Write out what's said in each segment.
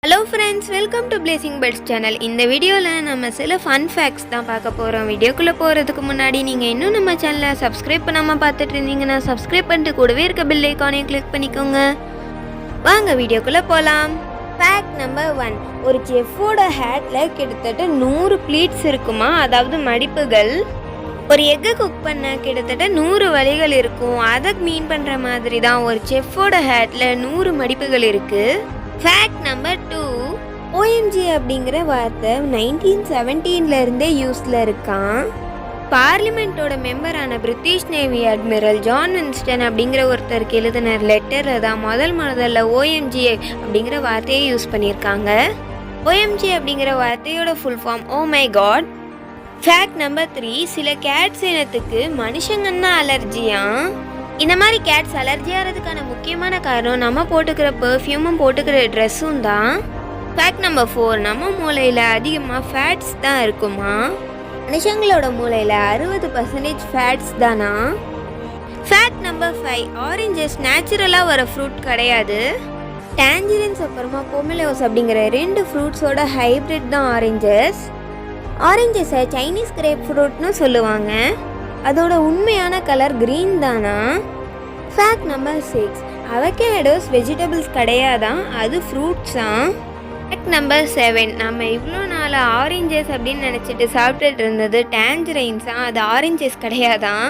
Hello friends, welcome to blazing pets channel. இந்த வீடியோவில் நம்ம சில ஃபன் ஃபேக்ட்ஸ் தான் பார்க்க போகிறோம். வீடியோக்குள்ளே போகிறதுக்கு முன்னாடி நீங்கள் இன்னும் நம்ம சேனலை சப்ஸ்கிரைப் பண்ணாமல் பார்த்துட்டு இருந்தீங்கன்னா சப்ஸ்கிரைப் பண்ணிட்டு கூடவே இருக்க பெல் ஐக்கானையும் கிளிக் பண்ணிக்கோங்க. வாங்க வீடியோக்குள்ளே போகலாம். ஃபேக்ட் நம்பர் 1, ஒரு செஃப்போட ஹேட்டில் கிட்டத்தட்ட 100 ப்ளீட்ஸ் இருக்குமா, அதாவது மடிப்புகள். ஒரு எக்கை குக் பண்ண கிட்டத்தட்ட 100 வழிகள் இருக்கும். அதை மீன் பண்ணுற மாதிரி தான் ஒரு செஃப்போட ஹேட்டில் 100 மடிப்புகள் இருக்குது. ஃபேக்ட் நம்பர் 2, OMG அப்படிங்கிற வார்த்தை 1917 இருந்தே யூஸில் இருக்கான். பார்லிமெண்ட்டோட மெம்பரான British navy admiral John Winston அப்படிங்கிற ஒருத்தருக்கு எழுதின லெட்டரில் தான் முதல்ல OMG அப்படிங்கிற வார்த்தையை யூஸ் பண்ணியிருக்காங்க. OMG அப்படிங்கிற வார்த்தையோட full form oh my God. Fact number 3, சில கேட்ஸ் இனத்துக்கு மனுஷங்கன்னா அலர்ஜியா. இந்த மாதிரி கேட்ஸ் அலர்ஜி ஆகிறதுக்கான முக்கியமான காரணம் நம்ம போட்டுக்கிற பெர்ஃப்யூமும் போட்டுக்கிற ட்ரெஸ்ஸும் தான். ஃபேக்ட் நம்பர் 4, நம்ம மூளையில் அதிகமாக ஃபேட்ஸ் தான் இருக்குமா. மனுஷங்களோட மூளையில் 60% ஃபேட்ஸ் தானா. ஃபேக்ட் நம்பர் 5, ஆரஞ்சஸ் நேச்சுரலாக வர ஃப்ரூட் கிடையாது. டேஞ்சரின்ஸ் அப்புறமா பொமலோஸ் அப்படிங்கிற 2 ஃப்ரூட்ஸோட ஹைப்ரிட் தான் ஆரஞ்சஸ். ஆரஞ்சஸை சைனீஸ் கிரேப் ஃப்ரூட்னு சொல்லுவாங்க. அதோட உண்மையான கலர் க்ரீன் தானா. ஃபேக்ட் நம்பர் 6, அவகேடோஸ் வெஜிடபிள்ஸ் கிடையாதான், அது ஃப்ரூட்ஸா. ஃபேக்ட் நம்பர் 7, நம்ம இவ்வளோ நாள் ஆரஞ்சஸ் அப்படின்னு நினச்சிட்டு சாப்பிட்டுட்டு இருந்தது டேஞ்சரைன்ஸா, அது ஆரஞ்சஸ் கிடையாதான்.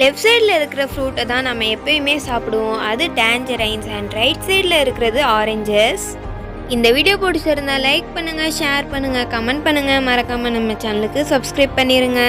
லெஃப்ட் சைடில் இருக்கிற ஃப்ரூட்டை தான் நம்ம எப்பயுமே சாப்பிடுவோம், அது டேஞ்சரைன்ஸ். அண்ட் ரைட் சைடில் இருக்கிறது ஆரஞ்சஸ். இந்த வீடியோ பிடிச்சிருந்தா லைக் பண்ணுங்கள், ஷேர் பண்ணுங்கள், கமெண்ட் பண்ணுங்கள். மறக்காமல் நம்ம சேனலுக்கு சப்ஸ்கிரைப் பண்ணிடுங்க.